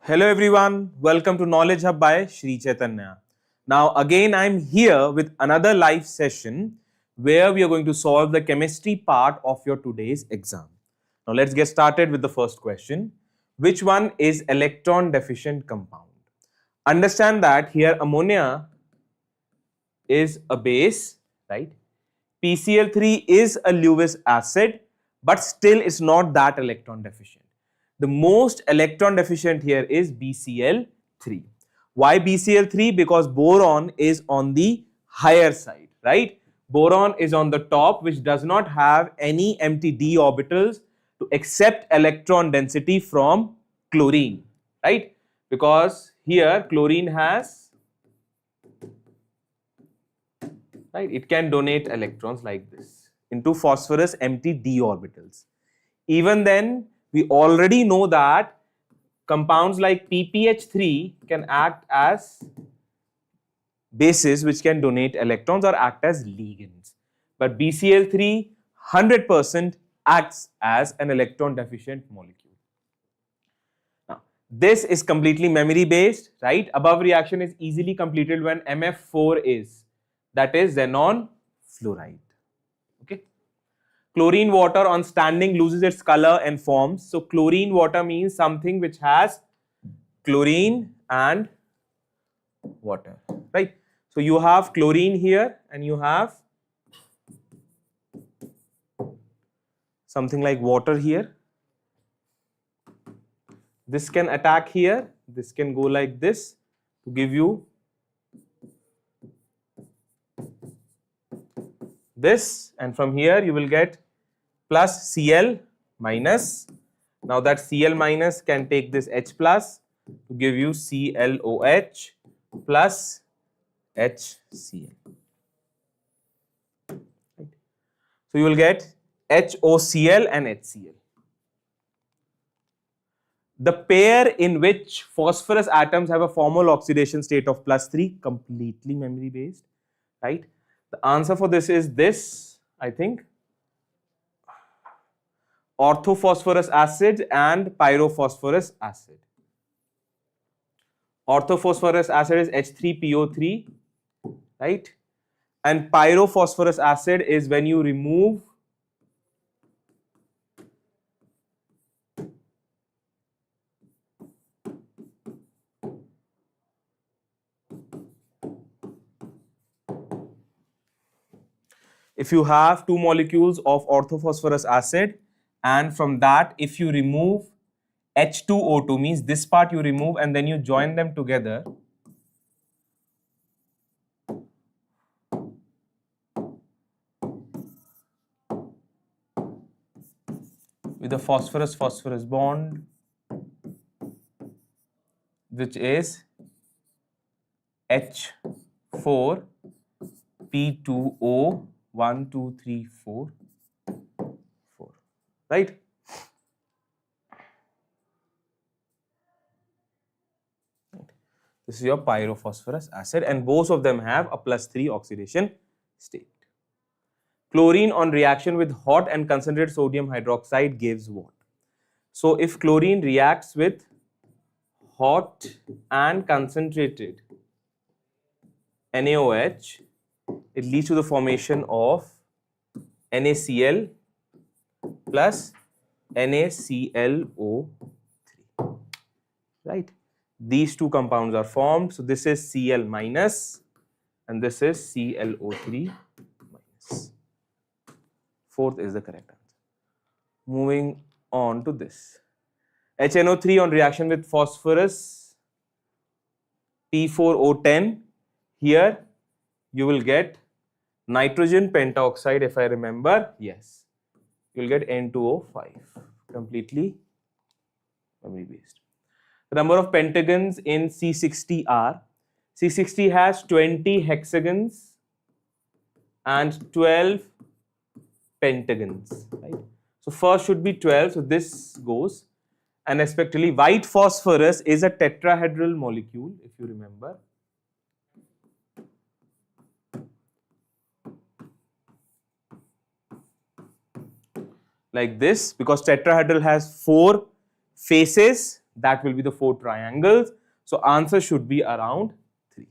Hello everyone, welcome to Knowledge Hub by Sri Chaitanya. Now again I'm here with another live session where we are going to solve the chemistry part of your today's exam. Now let's get started with the first question. Which one is electron deficient compound? Understand that here ammonia is a base, right? PCl3 is a Lewis acid, but still it's not that electron deficient. The most electron deficient here is BCl3. Why BCl3? Because boron is on the higher side, right? Boron is on the top, which does not have any empty d orbitals to accept electron density from chlorine, right? Because here chlorine has, right, it can donate electrons like this into phosphorus empty d orbitals. Even then, we already know that compounds like PPH3 can act as bases which can donate electrons or act as ligands. But BCl3 100% acts as an electron deficient molecule. Now, this is completely memory based, right? Above reaction is easily completed when MF4 is, that is xenon fluoride. Okay. Chlorine water on standing loses its color and forms. So chlorine water means something which has chlorine and water, right? So you have chlorine here and you have something like water here. This can attack here, this can go like this to give you this, and from here you will get plus Cl minus. Now that Cl minus can take this H plus to give you ClOH plus HCl. Right. So you will get HOCl and HCl. The pair in which phosphorus atoms have a formal oxidation state of +3, completely memory based, right? The answer for this is this, I think, orthophosphorus acid and pyrophosphorus acid. Orthophosphorus acid is H3PO3, right? And pyrophosphorus acid is when you remove if you have two molecules of orthophosphorus acid, and from that if you remove H2O2, means this part you remove and then you join them together, with a phosphorus-phosphorus bond, which is H4 P2O 1 2 3 4 4, right? This is your pyrophosphorus acid, and both of them have a +3 oxidation state. Chlorine on reaction with hot and concentrated sodium hydroxide gives what? So if chlorine reacts with hot and concentrated NaOH, it leads to the formation of NaCl plus NaClO3, right? These two compounds are formed. So this is Cl minus and this is ClO3 minus. Fourth is the correct answer. Moving on to this. HNO3 on reaction with phosphorus P4O10. Here you will get nitrogen pentoxide, if I remember. Yes, you will get N2O5. Completely memory based. The number of pentagons in C60 are, C60 has 20 hexagons and 12 pentagons, right? So first should be 12, so this goes, and respectively white phosphorus is a tetrahedral molecule, if you remember. Like this, because tetrahedral has 4 faces, That will be the 4 triangles. So answer should be around 3.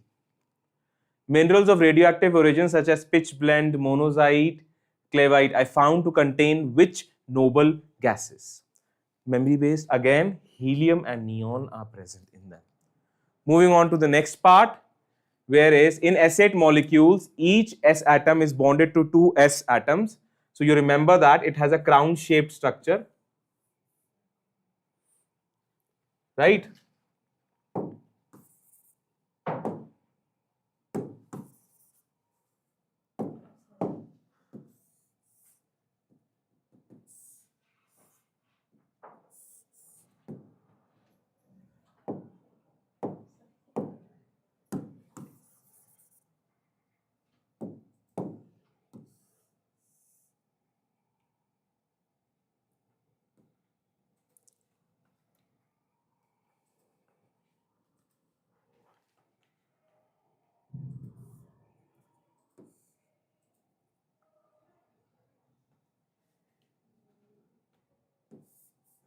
Minerals of radioactive origin such as pitchblende, monazite, clevite I found to contain which noble gases? Memory based, again helium and neon are present in them. Moving on to the next part, whereas in S8 molecules, each S atom is bonded to 2 S atoms. So you remember that it has a crown shaped structure, right?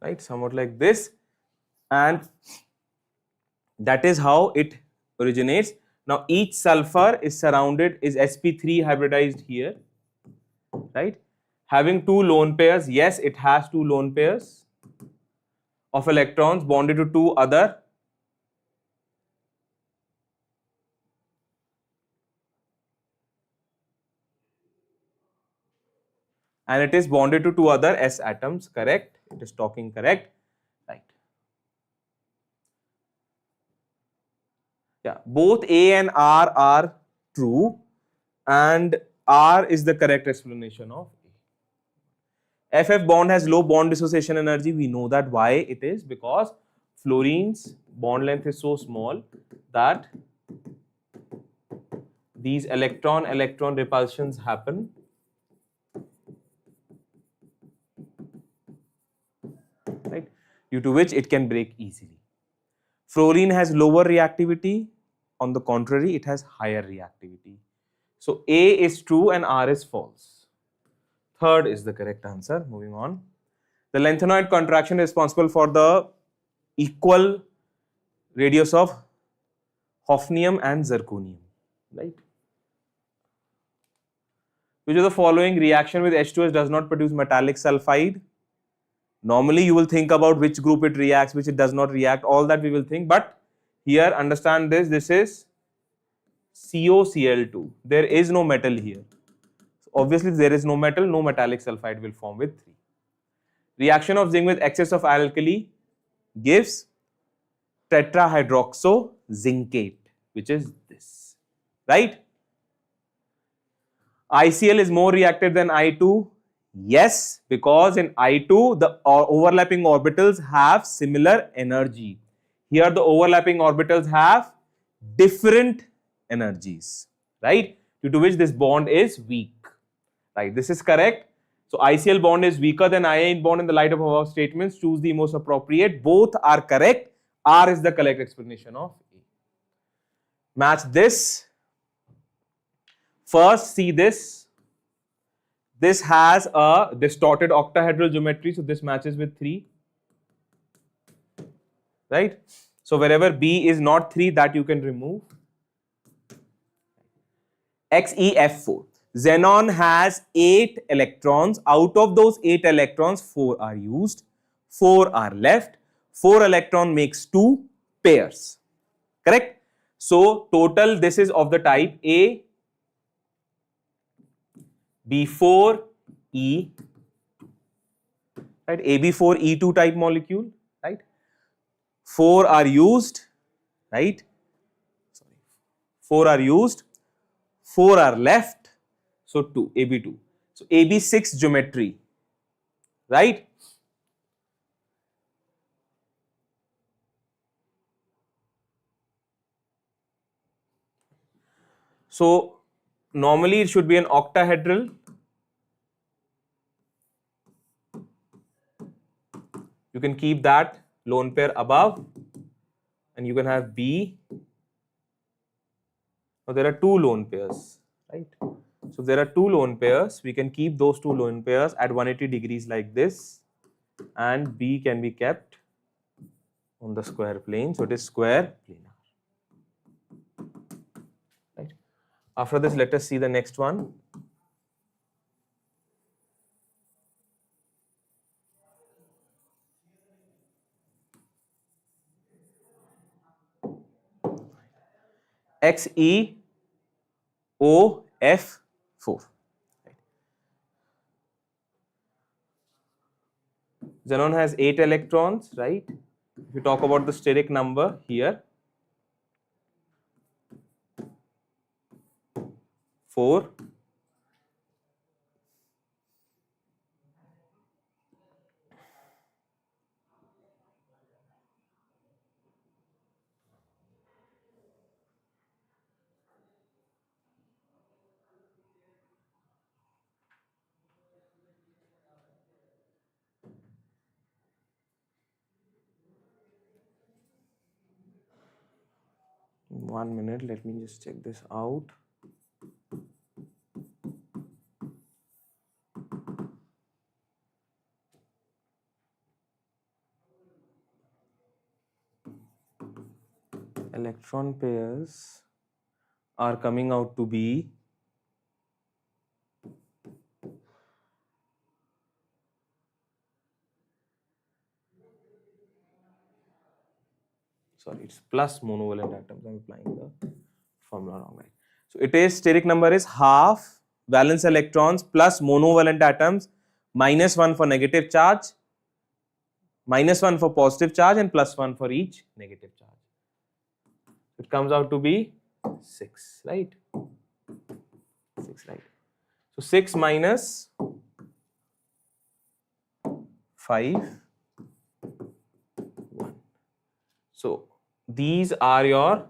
Right, somewhat like this, and that is how it originates. Now each sulfur is surrounded, is sp3 hybridized here, right, having 2 lone pairs. Yes, it has 2 lone pairs of electrons bonded to 2 other and it is bonded to 2 other S atoms, correct? It is talking correct, right? Yeah, both A and R are true and R is the correct explanation of A. FF bond has low bond dissociation energy. We know that. Why it is? Because fluorine's bond length is so small that these electron-electron repulsions happen. Right? Due to which it can break easily. Fluorine has lower reactivity. On the contrary, it has higher reactivity. So A is true and R is false. Third is the correct answer. Moving on. The lanthanoid contraction is responsible for the equal radius of hafnium and zirconium. Right? Which of the following reaction with H2S does not produce metallic sulfide? Normally you will think about which group it reacts, which it does not react, all that we will think, but here understand this is COCl2. There is no metal here. So obviously there is no metal, no metallic sulfide will form with 3. Reaction of zinc with excess of alkali gives tetrahydroxozincate, which is this, right? ICl is more reactive than I2. Yes, because in I2 the overlapping orbitals have similar energy. Here the overlapping orbitals have different energies, right? Due to which this bond is weak, right? This is correct. So ICl bond is weaker than IN bond in the light of above statements. Choose the most appropriate. Both are correct. R is the correct explanation of A. Match this. First, see this. This has a distorted octahedral geometry, so this matches with 3. Right? So wherever B is not 3, that you can remove. XeF4. Xenon has 8 electrons. Out of those 8 electrons, 4 are used, 4 are left. 4 electron makes 2 pairs. Correct? So total this is of the type A, B4E, right? AB4E2 type molecule, right? 4 are used, right? Sorry, 4 are used, 4 are left, so 2, AB2. So AB6 geometry, right? So normally it should be an octahedral. You can keep that lone pair above and you can have B. Now there are 2 lone pairs, right? So if there are 2 lone pairs, we can keep those 2 lone pairs at 180 degrees like this and B can be kept on the square plane. So it is square planar. Right. After this, let us see the next one. XeOF4. Xenon has 8 electrons, right? If you talk about the steric number here, 4. One minute, let me just check this out. Electron pairs are coming out to be it's plus monovalent atoms. I'm applying the formula wrong, right? So it is steric number is half valence electrons plus monovalent atoms, -1 for negative charge, -1 for positive charge, and +1 for each negative charge. It comes out to be 6, right? 6, right? So 6 minus 5, 1. So these are your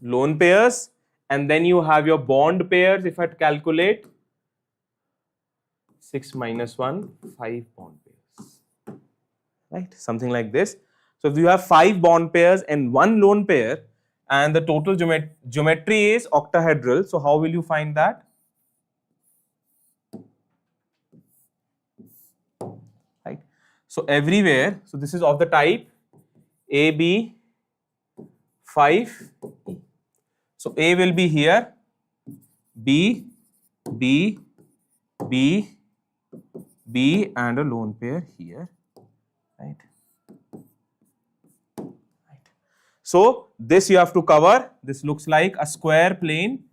lone pairs, and then you have your bond pairs. If I calculate 6 minus 1, 5 bond pairs, right? Something like this. So if you have 5 bond pairs and 1 lone pair, and the total geometry is octahedral, so how will you find that? Right. So everywhere, so this is of the type AB 5. So A will be here, B, B, B, B, and a lone pair here, right? So this you have to cover. This looks like a square plane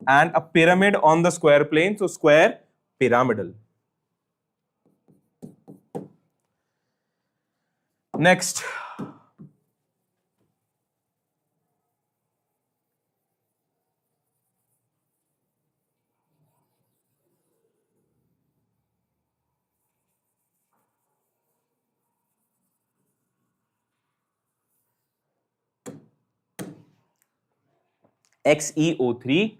and a pyramid on the square plane. So square pyramidal. Next. XeO3.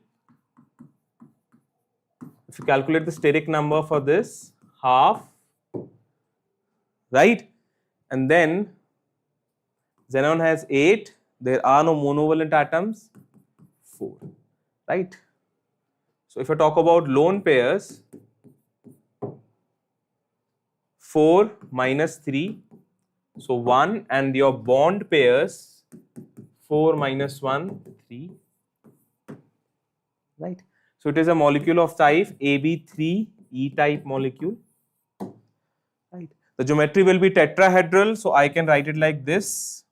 If you calculate the steric number for this, half, right? And then xenon has 8. There are no monovalent atoms, 4, right? So if I talk about lone pairs, 4 minus 3, so 1, and your bond pairs, 4 minus 1, 3, right? So it is a molecule of type AB3 E-type molecule, right? The geometry will be tetrahedral, so I can write it like this.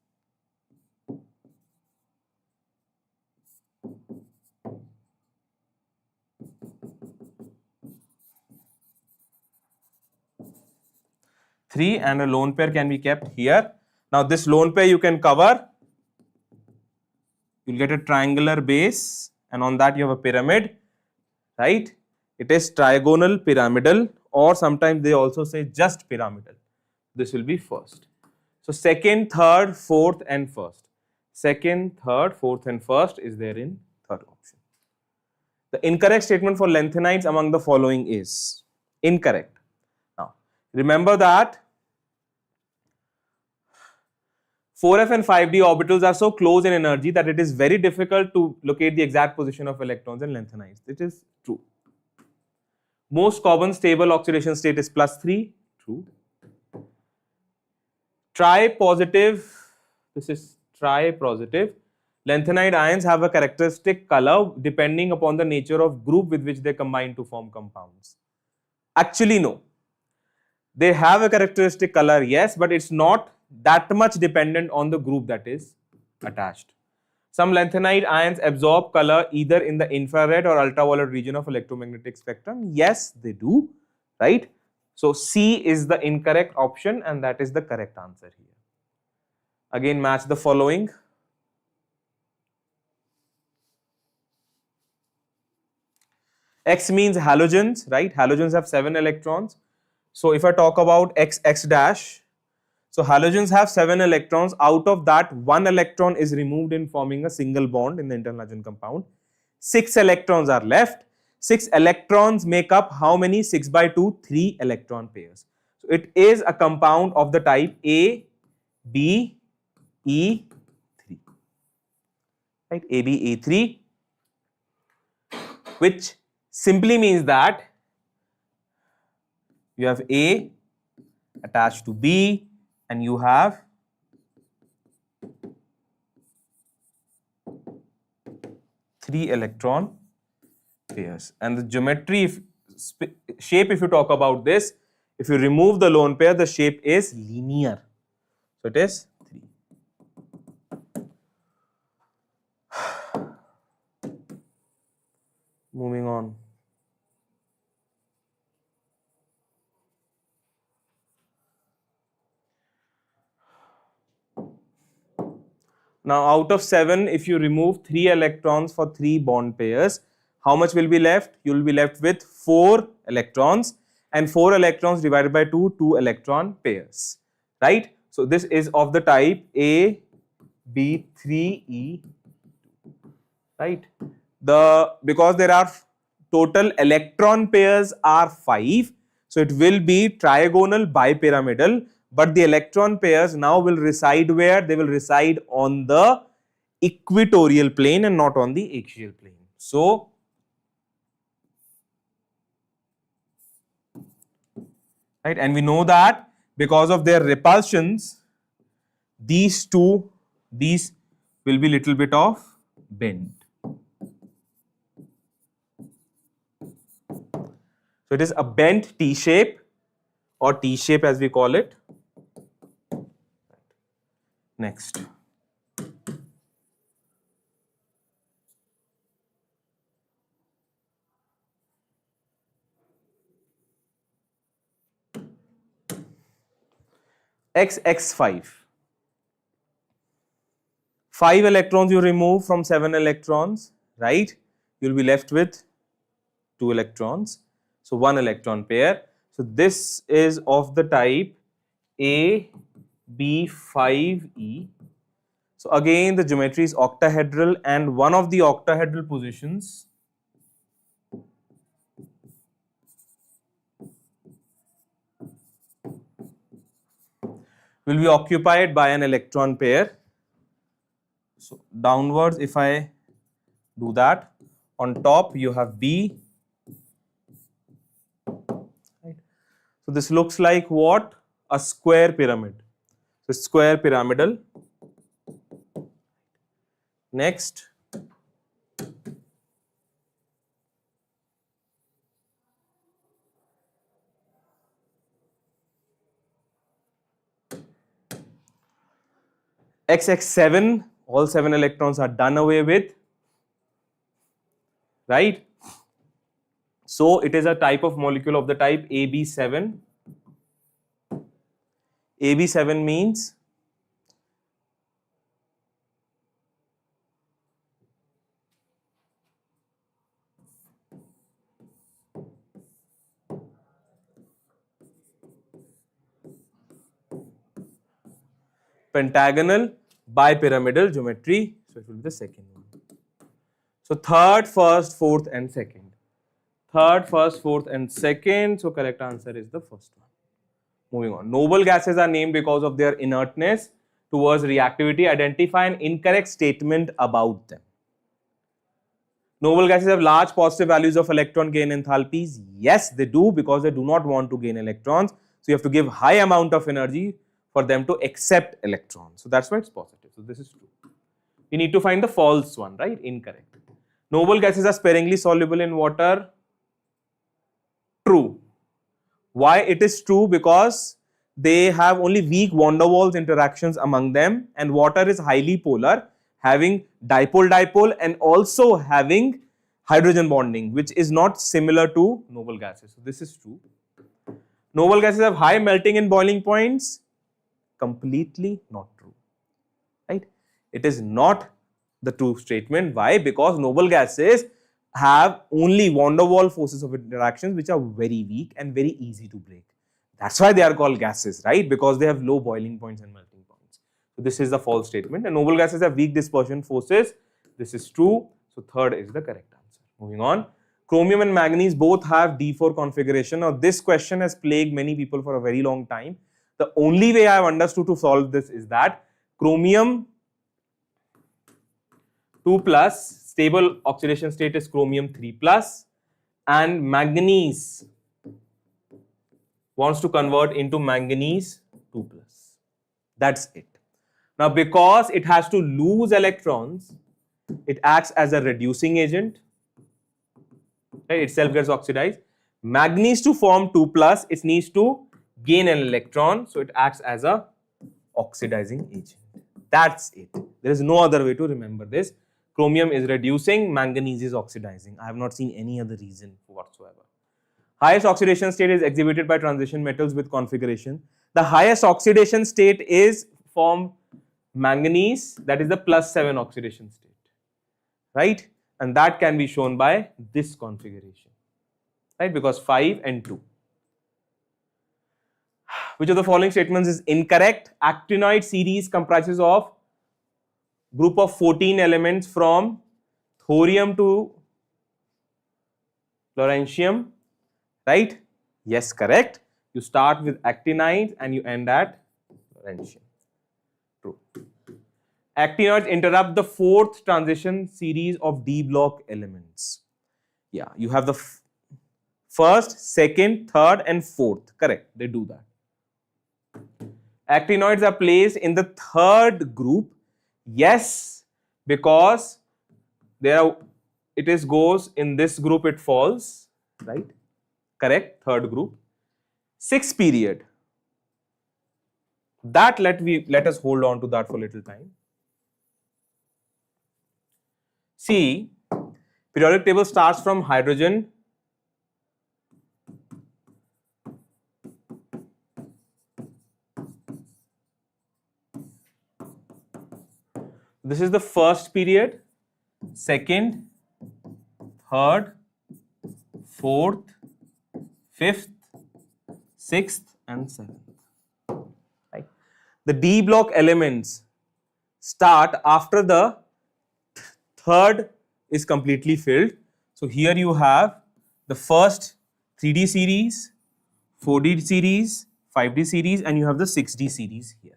Three, and a lone pair can be kept here. Now this lone pair you can cover. You'll get a triangular base, and on that you have a pyramid, right? It is trigonal pyramidal, or sometimes they also say just pyramidal. This will be first. So second, third, fourth, and first. Second, third, fourth, and first is there in third option. The incorrect statement for lanthanides among the following is incorrect. Now, remember that 4f and 5d orbitals are so close in energy that it is very difficult to locate the exact position of electrons in lanthanides. It is true. Most common stable oxidation state is +3, true. Tri-positive, this is tri-positive. Lanthanide ions have a characteristic color depending upon the nature of group with which they combine to form compounds. Actually, no. They have a characteristic color, yes, but it's not that much dependent on the group that is attached. Some lanthanide ions absorb color either in the infrared or ultraviolet region of electromagnetic spectrum. Yes, they do, right? So C is the incorrect option and that is the correct answer here. Again, match the following. X means halogens, right? Halogens have 7 electrons. So if I talk about X dash, so halogens have 7 electrons. Out of that, 1 electron is removed in forming a single bond in the internal hydrogen compound. 6 electrons are left. 6 electrons make up how many? 6 by 2, 3 electron pairs. So it is a compound of the type A, B, E, 3. Right? A, B, A3, which simply means that you have A attached to B and you have three electron pairs. And the geometry, shape, if you talk about this, if you remove the lone pair, the shape is linear. So it is 3. Moving on. Now, out of 7, if you remove 3 electrons for 3 bond pairs, how much will be left? You will be left with 4 electrons, and 4 electrons divided by 2, 2 electron pairs, right? So this is of the type A, B, 3, E, right? Because there are total electron pairs are 5, so it will be trigonal bipyramidal. But the electron pairs now will reside where? They will reside on the equatorial plane and not on the axial plane. So, right, and we know that because of their repulsions, these will be little bit of bent. So it is a bent T shape or T shape as we call it. Next. XX5. 5 electrons you remove from 7 electrons, right? You will be left with 2 electrons. So 1 electron pair. So this is of the type A, B5E. So again the geometry is octahedral and one of the octahedral positions will be occupied by an electron pair. So downwards if I do that, on top you have B. Right. So this looks like what? A square pyramid. So square pyramidal. Next. XX7, all 7 electrons are done away with, right? So it is a type of molecule of the type AB7. AB7 means pentagonal bipyramidal geometry. So it will be the second one. So third, first, fourth and second. Third, first, fourth and second. So correct answer is the first one. Moving on. Noble gases are named because of their inertness towards reactivity. Identify an incorrect statement about them. Noble gases have large positive values of electron gain enthalpies. Yes, they do, because they do not want to gain electrons. So you have to give high amount of energy for them to accept electrons. So that's why it's positive. So this is true. We need to find the false one, right? Incorrect. Noble gases are sparingly soluble in water. True. Why it is true? Because they have only weak van der Waals interactions among them, and water is highly polar, having dipole-dipole and also having hydrogen bonding, which is not similar to noble gases. So this is true. Noble gases have high melting and boiling points. Completely not true, right? It is not the true statement. Why? Because noble gases have only van der Waals forces of interactions which are very weak and very easy to break. That's why they are called gases, right? Because they have low boiling points and melting points. So this is the false statement. And noble gases have weak dispersion forces. This is true. So third is the correct answer. Moving on. Chromium and manganese both have D4 configuration. Now this question has plagued many people for a very long time. The only way I have understood to solve this is that chromium 2 plus, stable oxidation state is chromium 3 plus, and manganese wants to convert into manganese 2 plus. That's it. Now because it has to lose electrons, it acts as a reducing agent, right? Itself gets oxidized. Manganese to form 2 plus, it needs to gain an electron, so it acts as a oxidizing agent. That's it. There is no other way to remember this. Chromium is reducing, manganese is oxidizing. I have not seen any other reason whatsoever. Highest oxidation state is exhibited by transition metals with configuration. The highest oxidation state is from manganese, that is the +7 oxidation state, right? And that can be shown by this configuration, right? Because 5 and 2. Which of the following statements is incorrect? Actinoid series comprises of group of 14 elements from thorium to fluorentium, right? Yes, correct. You start with actinides and you end at fluorentium. True. Actinoids interrupt the fourth transition series of D block elements. Yeah, you have the first, second, third and fourth. Correct, they do that. Actinoids are placed in the third group. Yes, because goes in this group, it falls, right? Correct, third group. 6th period. That let us hold on to that for a little time. See, periodic table starts from hydrogen. This is the first period, second, third, fourth, fifth, sixth and seventh. Right. The D block elements start after the third is completely filled. So here you have the first 3D series, 4D series, 5D series and you have the 6D series here,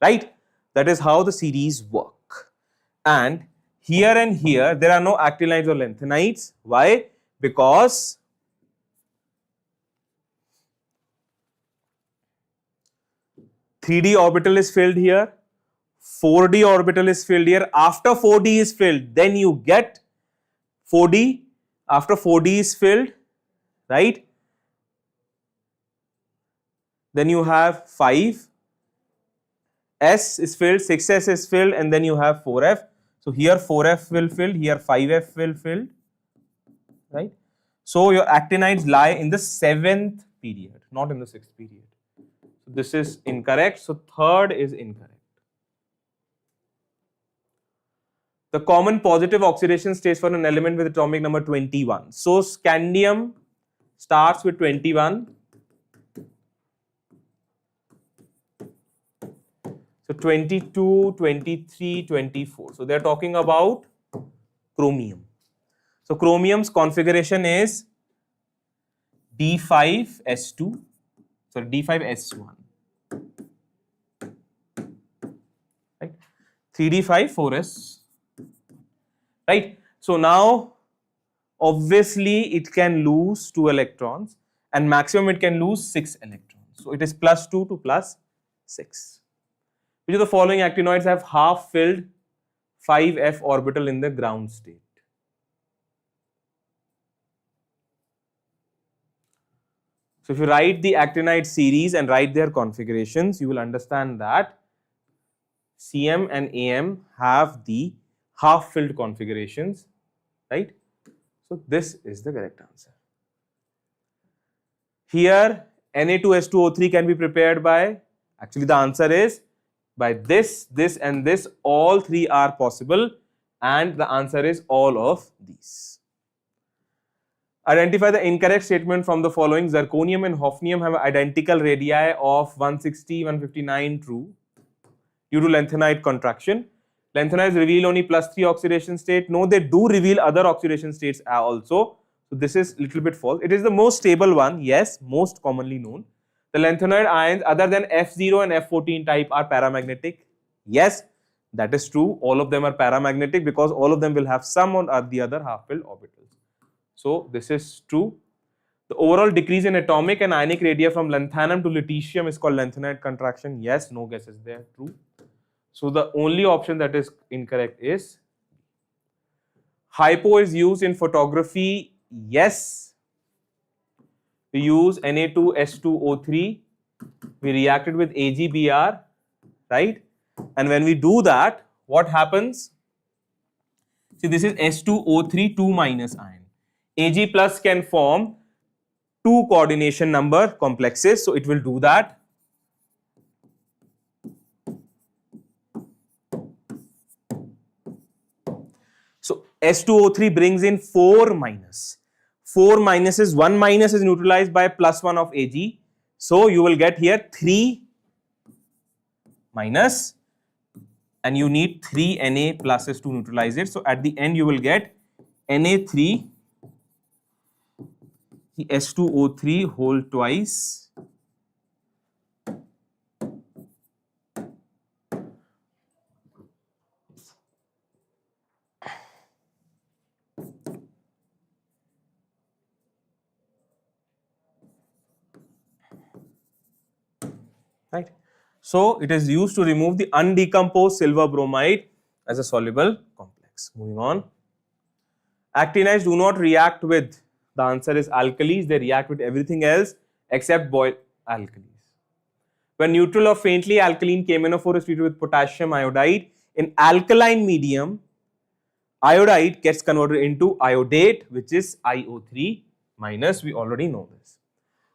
right? That is how the series work. And here there are no actinides or lanthanides. Why? Because (3D) orbital is filled here, 4D orbital is filled here. After 4D is filled, then you get 4D. After 4D is filled, right? Then you have 5. S is filled, 6S is filled, and then you have 4F. So here 4F will fill, here 5F will fill, right? So your actinides lie in the 7th period, not in the 6th period. So this is incorrect. So third is incorrect. The common positive oxidation states for an element with atomic number 21. So scandium starts with 21. So 22, 23, 24. So they are talking about chromium. So chromium's configuration is D5S2, sorry D5S1, right? 3D5, 4S, right? So now obviously it can lose 2 electrons and maximum it can lose 6 electrons. So it is +2 to +6. 6. Which of the following actinoids have half-filled 5f orbital in the ground state? So if you write the actinide series and write their configurations, you will understand that CM and AM have the half-filled configurations, right? So this is the correct answer. Here Na2H2O3 can be prepared by, actually the answer is by this, this and this, all three are possible, and the answer is all of these. Identify the incorrect statement from the following. Zirconium and hafnium have identical radii of 160, 159, true, due to lanthanide contraction. Lanthanides reveal only +3 oxidation state. No, they do reveal other oxidation states also. So this is little bit false. It is the most stable one, yes, most commonly known. The lanthanoid ions other than F0 and F14 type are paramagnetic. Yes, that is true. All of them are paramagnetic because all of them will have some or the other half-filled orbitals. So this is true. The overall decrease in atomic and ionic radii from lanthanum to lutetium is called lanthanide contraction. Yes, no guesses there, true. So the only option that is incorrect is hypo is used in photography. Yes, we use Na2H2O3. We reacted with AgBr, right? And when we do that, what happens? See, this is H2O3 2- ion. Ag plus can form 2 coordination number complexes, so it will do that. So H2O3 brings in 4 minus. 4 minuses, 1 minus is neutralized by +1 of Ag. So you will get here 3 minus, and you need 3 Na pluses to neutralize it. So at the end you will get Na3 H2O3 whole twice right. So it is used to remove the undecomposed silver bromide as a soluble complex. Moving on. Actinides do not react with, the answer is alkalis, they react with everything else except boiled alkalis. When neutral or faintly alkaline KMnO4 is treated with potassium iodide, in alkaline medium, iodide gets converted into iodate, which is IO3 minus, we already know this.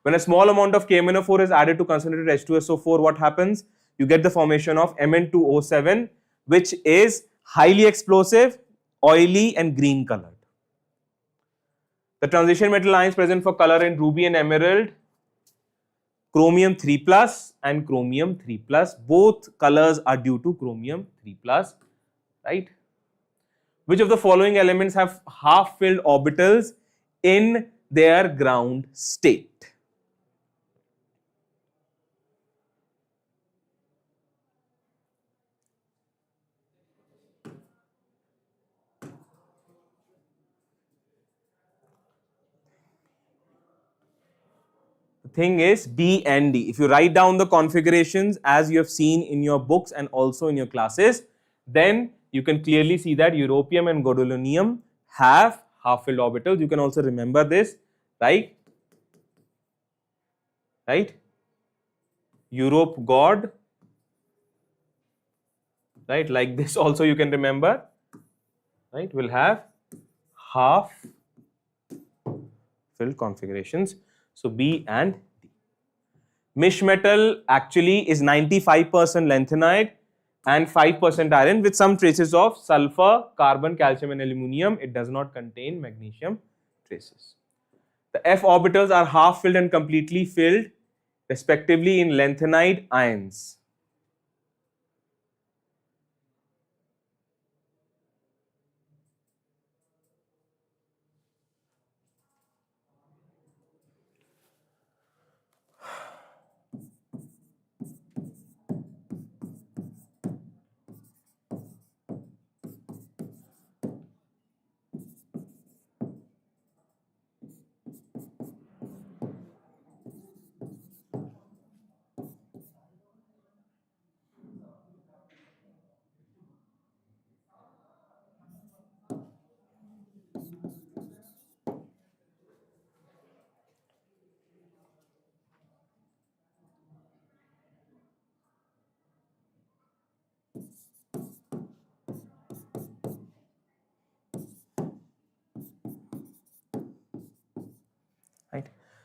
When a small amount of KMnO4 is added to concentrated H2SO4, what happens? You get the formation of Mn2O7, which is highly explosive, oily and green colored. The transition metal ions present for color in ruby and emerald, chromium 3 plus and chromium 3 plus. Both colors are due to chromium 3 plus, right? Which of the following elements have half-filled orbitals in their ground state? The thing is B and D. If you write down the configurations as you have seen in your books and also in your classes, then you can clearly see that europium and gadolinium have half-filled orbitals. You can also remember this, right? Right? Europe God, right? Like this also you can remember, right? Will have half-filled configurations. So B and D. Mish metal actually is 95% lanthanide and 5% iron with some traces of sulfur, carbon, calcium and aluminium. It does not contain magnesium traces. The F orbitals are half filled and completely filled respectively in lanthanide ions.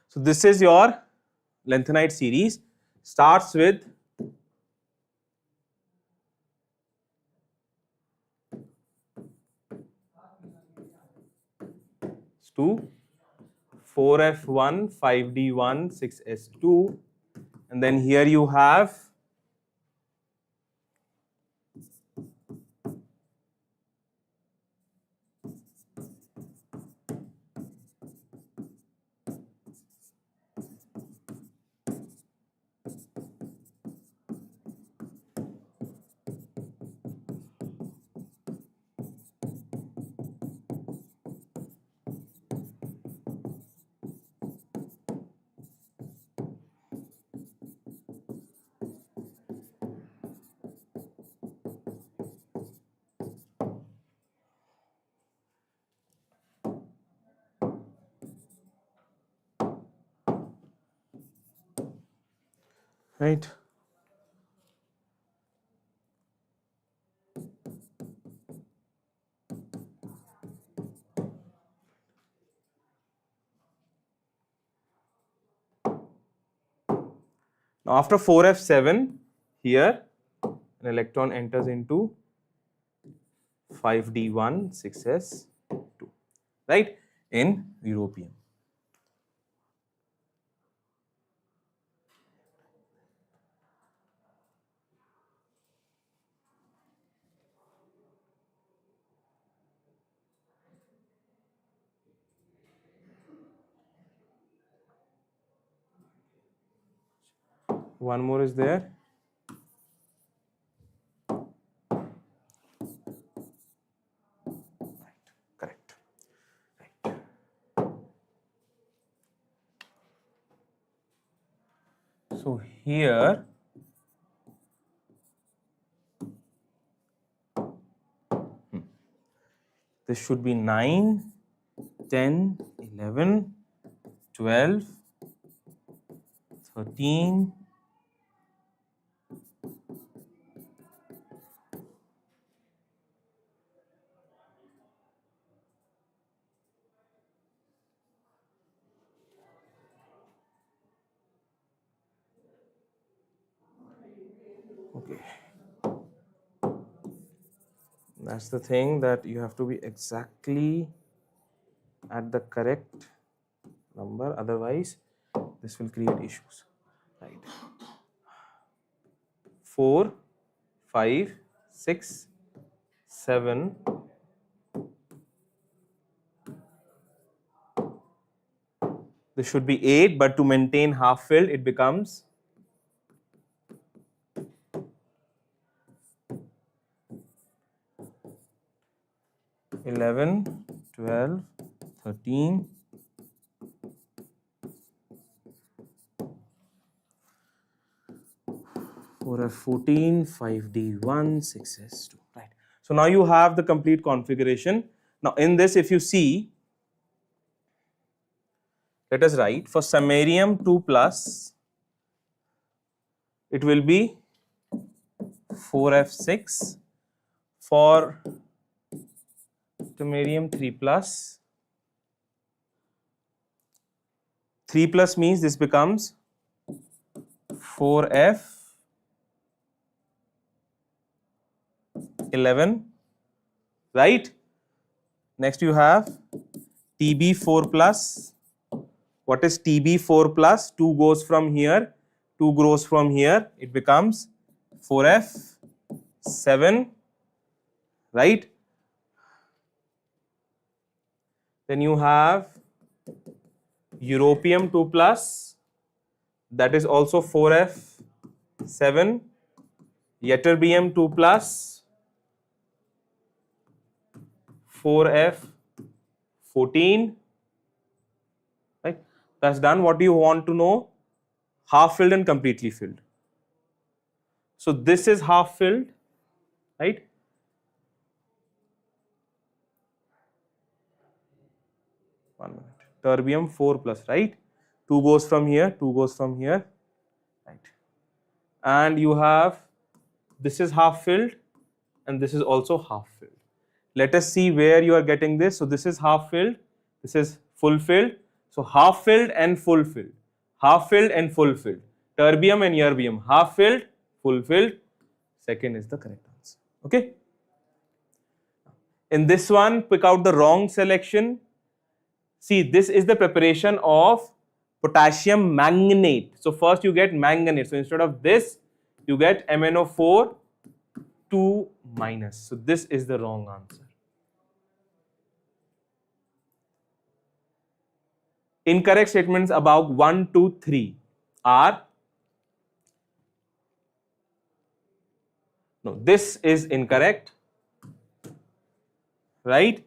So this is your lanthanide series. Starts with 2, 4F1, 5D1, 6S2, and then here you have right. Now after 4F7, here an electron enters into 5D1, 6S2, right, in europium. One more is there. Correct. Right. So here this should be 9, 10, 11, 12, 13, okay. That's the thing, that you have to be exactly at the correct number, otherwise this will create issues, right? 4, 5, 6, 7, this should be 8, but to maintain half filled it becomes 11, 12, 13, 4F14, 5D1, 6S2, right. So now you have the complete configuration. Now in this, if you see, let us write for samarium 2 plus, it will be 4F6, for samarium 3 plus, 3 plus means this becomes 4F11, right. Next you have TB4 plus. What is TB4 plus? 2 goes from here, 2 goes from here, it becomes 4F7, right. Then you have europium 2 plus, that is also 4F7, ytterbium 2 plus, 4F14, right. That's done. What do you want to know? Half filled and completely filled. So this is half filled, right. One minute. Terbium 4 plus, right. 2 goes from here, 2 goes from here, right. And you have, this is half filled and this is also half filled. Let us see where you are getting this. So this is half filled, this is full filled. So half filled and full filled, half filled and full filled, terbium and erbium, half filled, full filled. Second is the correct answer. Okay. In this one, pick out the wrong selection. See, this is the preparation of potassium manganate. So first you get manganate. So instead of this, you get MnO4 2 minus. So this is the wrong answer. Incorrect statements above 1, 2, 3 are, no, this is incorrect, right?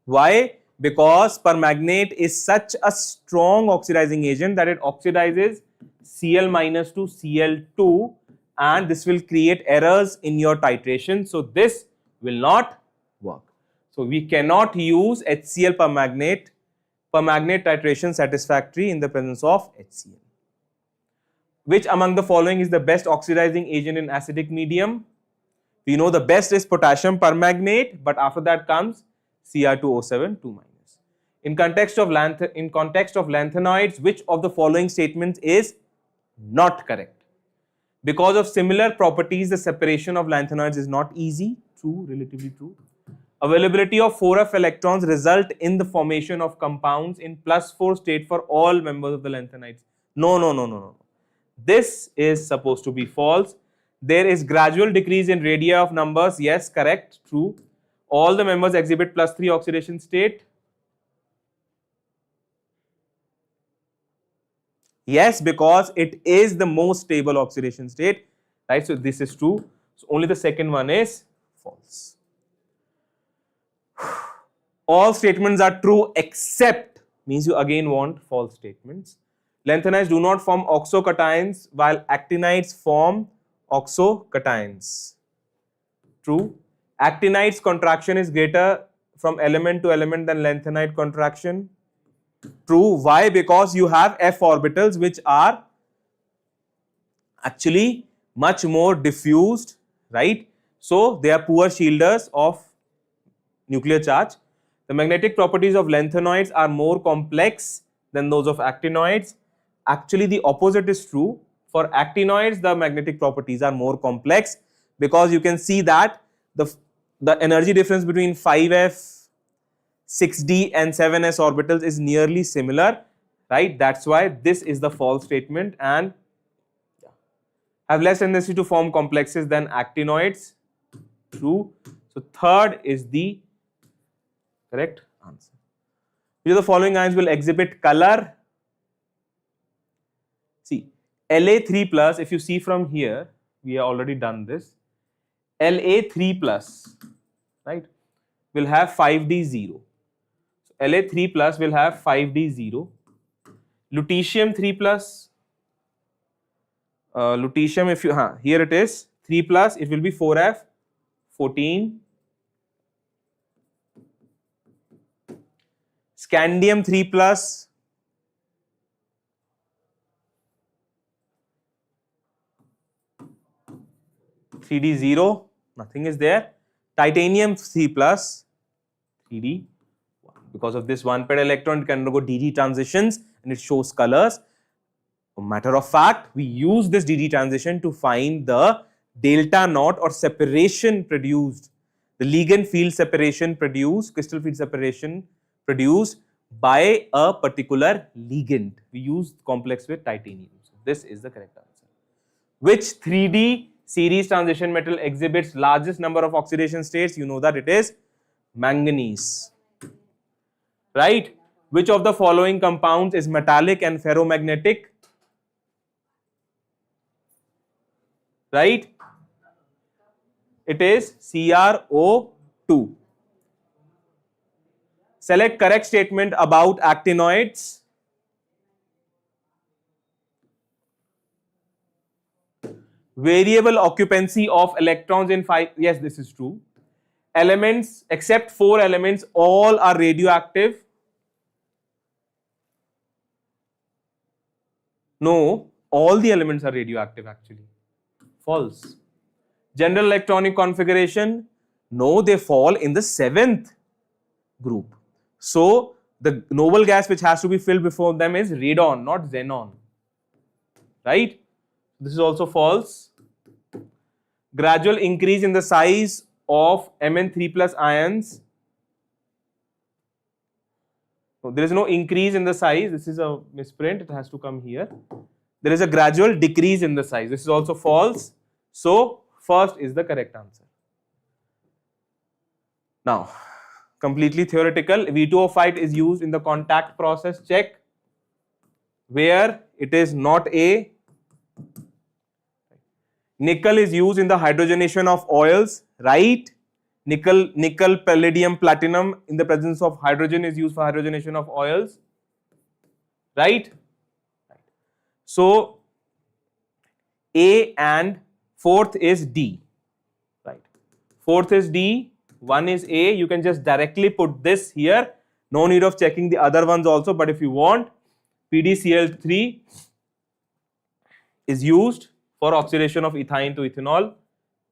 Why? Because permanganate is such a strong oxidizing agent that it oxidizes Cl minus to Cl2, and this will create errors in your titration. So this will not work. So we cannot use HCl permanganate titration satisfactory in the presence of HCl. Which among the following is the best oxidizing agent in acidic medium? We know the best is potassium permanganate, but after that comes Cr2O7 2 minus. In context of lanthanoids, which of the following statements is not correct? Because of similar properties, the separation of lanthanoids is not easy. True, relatively true. Availability of 4f electrons result in the formation of compounds in +4 state for all members of the lanthanides. No. This is supposed to be false. There is gradual decrease in radii of numbers. Yes, correct, true. All the members exhibit +3 oxidation state. Yes, because it is the most stable oxidation state, right? So this is true. So only the second one is false. All statements are true except, means you again want false statements. Lanthanides do not form oxocations while actinides form oxocations. True. Actinides contraction is greater from element to element than lanthanide contraction. True. Why? Because you have f orbitals which are actually much more diffused, right? So they are poor shielders of nuclear charge. The magnetic properties of lanthanoids are more complex than those of actinoids. Actually, the opposite is true. For actinoids, the magnetic properties are more complex because you can see that the energy difference between 5f, 6d and 7s orbitals is nearly similar, right? That's why this is the false statement, and have less tendency to form complexes than actinoids. True. So third is the correct answer. Which of the following ions will exhibit color? See, La3 plus, if you see from here, we have already done this. La3 plus, right, will have 5d0. So La3 plus will have 5d0. Lutetium 3 plus, lutetium, if you, here it is, 3 plus, it will be 4f, 14. Scandium 3 plus, (3d0), nothing is there. Titanium 3 plus, 3d1. Because of this one paired electron, it can undergo DD transitions and it shows colors. A matter of fact, we use this DD transition to find the delta naught or separation produced, the ligand field separation produced, crystal field separation produced by a particular ligand. We use complex with titanium. So this is the correct answer. Which 3D series transition metal exhibits largest number of oxidation states? You know that it is manganese, right? Which of the following compounds is metallic and ferromagnetic? Right? It is CrO2. Select correct statement about actinoids. Variable occupancy of electrons in 5. Yes, this is true. Elements, except 4 elements, all are radioactive. No, all the elements are radioactive actually. False. General electronic configuration. No, they fall in the 7th group. So The noble gas which has to be filled before them is radon, not xenon. Right? This is also false. Gradual increase in the size of Mn3 plus ions. So there is no increase in the size. This is a misprint. It has to come here. There is a gradual decrease in the size. This is also false. So first is the correct answer. Now, completely theoretical. V2O5 is used in the contact process check where it is not A. Nickel is used in the hydrogenation of oils, right? Nickel, palladium, platinum in the presence of hydrogen is used for hydrogenation of oils, right? So A and fourth is D, right? Fourth is D, one is A. You can just directly put this here. No need of checking the other ones also, but if you want, PDCl3 is used for oxidation of ethyne to ethanol.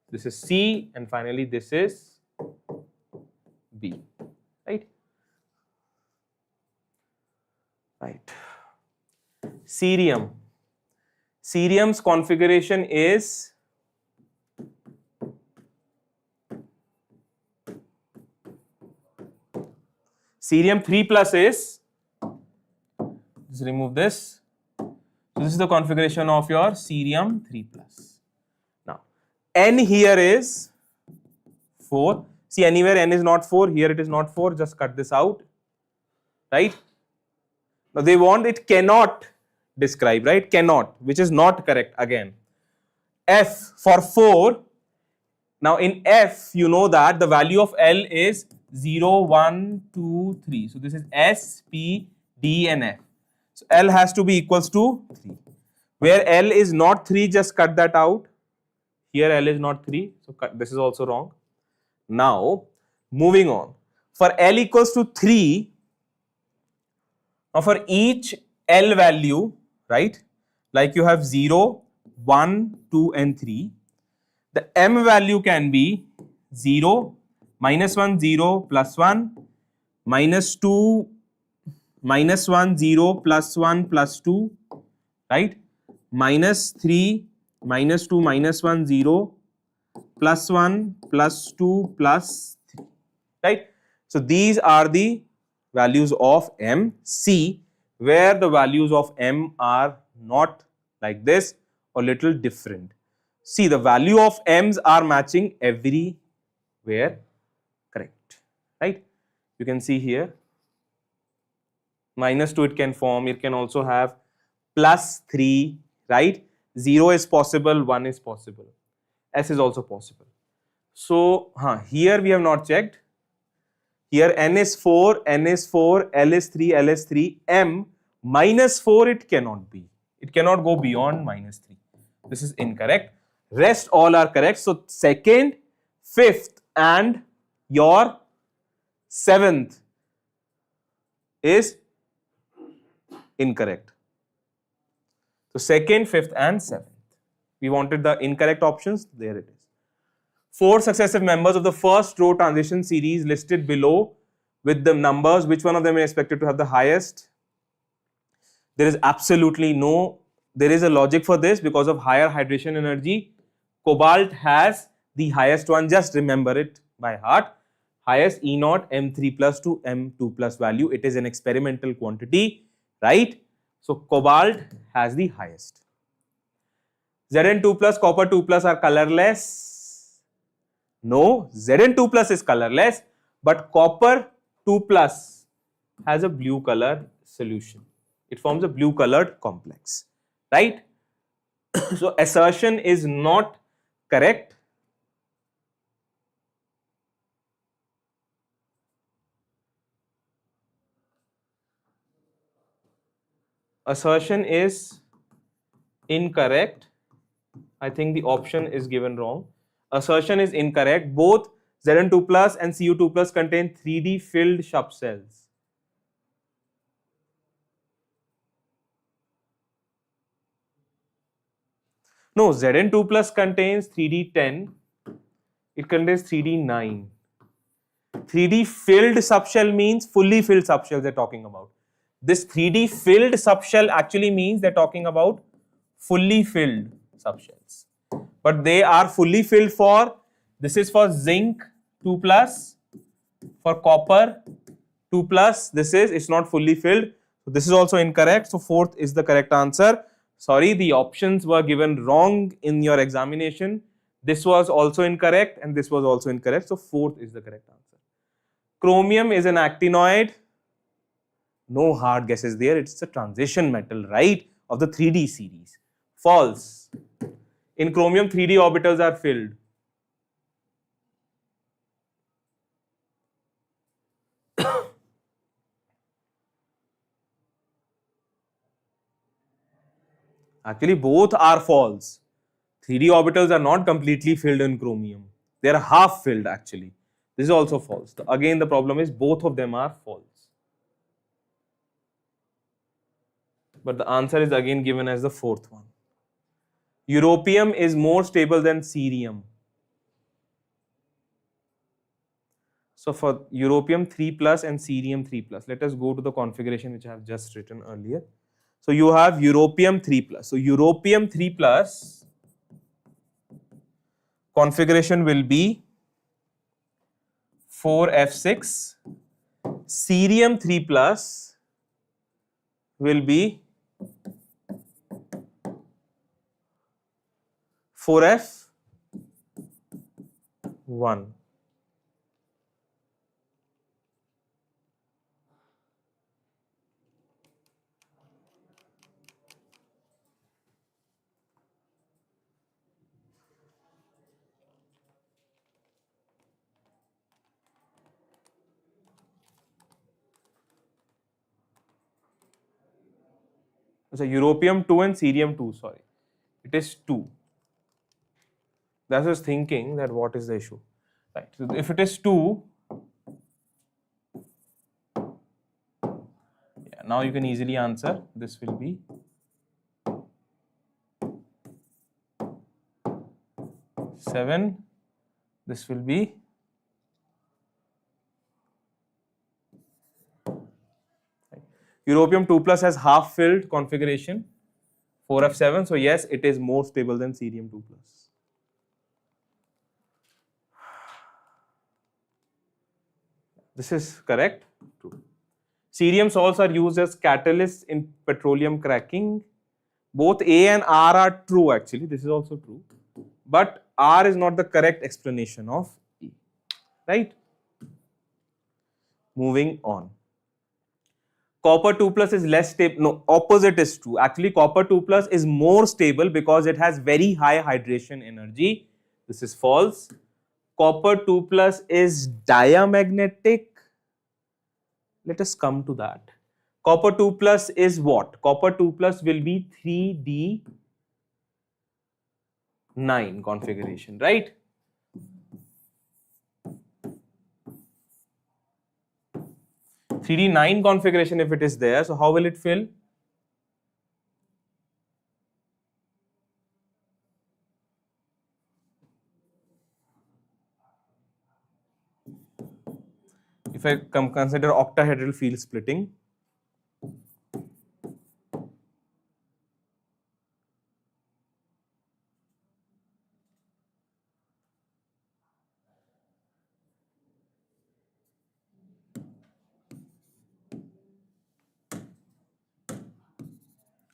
This is C, and finally this is B, right? Right. Cerium. Cerium's configuration is cerium 3 plus is, just remove this. So this is the configuration of your cerium 3 plus. Now, N here is 4. See, anywhere N is not 4, here it is not 4, just cut this out, right? Now they want it cannot describe, right? Cannot, which is not correct again. F for 4. Now in F, you know that the value of L is 0, 1, 2, 3. So this is S, P, D and F. So L has to be equals to 3. Where L is not 3, just cut that out. Here L is not 3, so this is also wrong. Now, moving on. For L equals to 3, now for each L value, right, like you have 0, 1, 2 and 3, the M value can be 0, minus 1, 0, plus 1, minus 2, minus 1, 0, plus 1, plus 2, right, minus 3, minus 2, minus 1, 0, plus 1, plus 2, plus 3, right. So these are the values of M. C, where the values of M are not like this or little different. See, the value of M's are matching everywhere correct, right. You can see here minus 2 it can form, it can also have plus 3, right. 0 is possible, 1 is possible, S is also possible. So here we have not checked. Here N is 4, N is 4, L is 3, L is 3, M minus 4 it cannot be. It cannot go beyond minus 3. This is incorrect. Rest all are correct. So second, fifth and your seventh is incorrect. So second, fifth and seventh. We wanted the incorrect options. There it is. 4 successive members of the first row transition series listed below with the numbers. Which one of them is expected to have the highest? There is absolutely no, there is a logic for this because of higher hydration energy. Cobalt has the highest one. Just remember it by heart. Highest E0 M3 plus to M2 plus value. It is an experimental quantity, right? So cobalt has the highest. Zn2 plus, copper 2 plus are colorless. No, Zn2 plus is colorless, but copper 2 plus has a blue color solution. It forms a blue colored complex, right? So assertion is not correct. Assertion is incorrect. I think the option is given wrong. Assertion is incorrect. Both Zn2 plus and Cu2 plus contain 3D filled Shup cells. No, Zn2 plus contains 3D10. It contains 3D9. 3D filled subshell means fully filled subshell they're talking about. This 3D filled subshell actually means they're talking about fully filled subshells. But they are fully filled for, this is for zinc 2 plus, for copper 2 plus, it's not fully filled. So this is also incorrect. So fourth is the correct answer. Sorry, the options were given wrong in your examination. This was also incorrect and this was also incorrect. So fourth is the correct answer. Chromium is an actinoid. No hard guesses there. It's a transition metal, right, of the 3D series. False. In chromium, 3D orbitals are filled. Actually, both are false. 3D orbitals are not completely filled in chromium. They are half filled actually. This is also false. Again, the problem is both of them are false. But the answer is again given as the fourth one. Europium is more stable than cerium. So for europium 3 plus and cerium 3 plus, let us go to the configuration which I have just written earlier. So you have europium 3 plus. So europium 3 plus configuration will be 4F6. Cerium 3 plus will be 4F1. So europium 2 and cerium 2, sorry. It is 2. That's just thinking that what is the issue. Right. So if it is 2, yeah, now you can easily answer. This will be 7. This will be europium 2 plus has half filled configuration, 4F7. So yes, it is more stable than cerium 2 plus. This is correct. True. Cerium salts are used as catalysts in petroleum cracking. Both A and R are true actually. This is also true. But R is not the correct explanation of E. Right? Moving on. Copper 2 plus is less stable. No, opposite is true. Actually, copper 2 plus is more stable because it has very high hydration energy. This is false. Copper 2 plus is diamagnetic. Let us come to that. Copper 2 plus is what? Copper 2 plus will be 3D9 configuration, right? 3D9 configuration if it is there. So how will it fill? If I consider octahedral field splitting,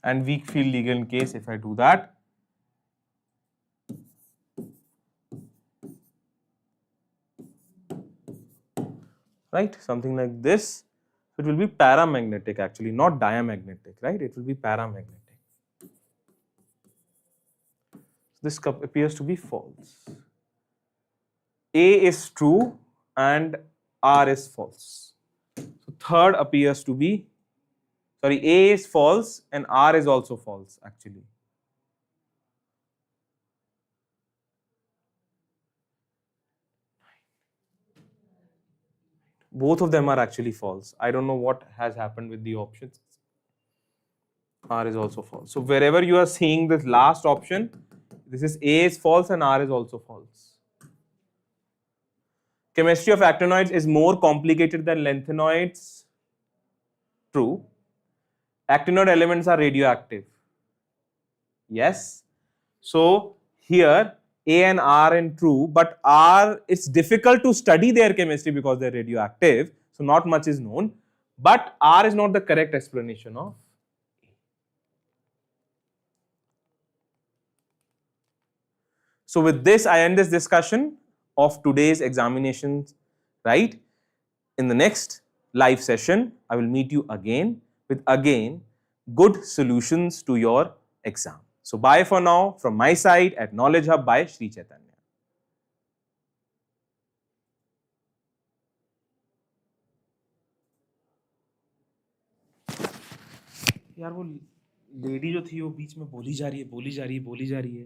and weak field ligand case, if I do that, right, something like this, it will be paramagnetic actually, not diamagnetic, right? It will be paramagnetic. This appears to be false. A is true and R is false. So third appears to be, sorry, A is false and R is also false actually. Both of them are actually false. I don't know what has happened with the options. R is also false. So wherever you are seeing this last option, this is A is false and R is also false. Chemistry of actinoids is more complicated than lanthanoids. True. Actinoid elements are radioactive. Yes. So here A and R and true, but R, it's difficult to study their chemistry because they're radioactive. So not much is known. But R is not the correct explanation of. So with this, I end this discussion of today's examinations, right? In the next live session, I will meet you again with good solutions to your exam. So bye for now from my side at Knowledge Hub by Sri Chaitanya. यार वो lady जो थी वो बीच में बोली जा रही है